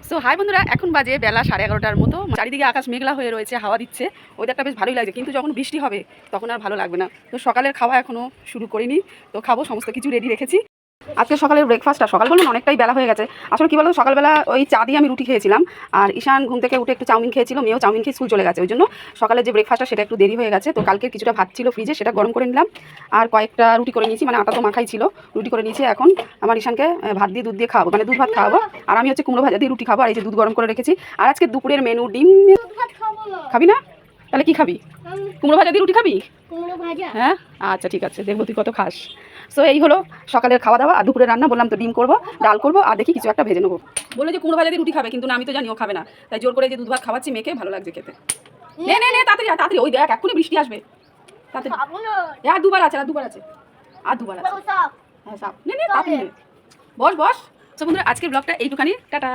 So high বন্ধুরা, এখন বাজে বেলা 11:30টার মতো। চারিদিকে আকাশ মেঘলা হয়ে রয়েছে, হাওয়া দিচ্ছে, ওয়েদারটা বেশ ভালোই লাগছে। কিন্তু যখন বৃষ্টি হবে তখন আর ভালো লাগবে না। তো সকালের খাওয়া এখনও শুরু করিনি, তো খাবো, সমস্ত কিছু রেডি রেখেছি। আজকে সকালের ব্রেকফাস্টটা, সকাল বলুন অনেকটাই বেলা হয়ে গেছে। আসলে কী বলতো, সকালবেলা ওই চা দিয়ে আমি রুটি খেয়েছিলাম, আর ঈশান ঘুম থেকে উঠে একটু চাউমিন খেয়েছিল, মেয়েও চাউমিন খেয়ে স্কুল চলে গেছে। ওই জন্য সকালের যে ব্রেকফাস্টটা সেটা একটু দেরি হয়ে গেছে। তো কালকে কিছুটা ভাত ছিল ফ্রিজে, সেটা গরম করে নিলাম, আর কয়েকটা রুটি করে নিয়েছি, মানে আটা তো মাখাই ছিল, রুটি করে নিয়েছি। এখন আমার ঈশানকে ভাত দিয়ে দুধ দিয়ে খাওয়াবো, মানে দুধ ভাত খাওয়াবো, আর আমি হচ্ছে কুমড়ো ভাজা দিয়ে রুটি খাবো। আর এই যে দুধ গরম করে রেখেছি। আর আজকে দুপুরের মেনু ডিম। খাবি না? তাহলে কি খাবি? কুমড়ো ভাজা দিয়ে রুটি খাবি? হ্যাঁ আচ্ছা ঠিক আছে, দেখবো তুই কত খাস। সো এই হলো সকালের খাওয়া দাওয়া। আর দুপুরে রান্না বললাম তো, ডিম করবো, ডাল করবো, আর দেখি কিছু একটা ভেজে নেবো। বললো যে কুমড়ো ভাজা দিয়ে রুটি খাবে, কিন্তু না, আমি তো জানি ও খাবে না, তাই জোর করে যে দুধ ভাত খাওয়াচ্ছি মেয়েকে, ভালো লাগছে খেতে। নে নে নে, তাড়াতাড়ি তাড়াতাড়ি, ওই দেখ এক্ষুনি বৃষ্টি আসবে, তাড়াতাড়ি। আর দুবার আছে, আর দুবার আছে, আর দুবার আছে। হ্যাঁ সাপ, নে নে তাড়াতাড়ি নে, বস বস। সো বন্ধুরা, আজকের ব্লগটা এইটুখানি, টাটা।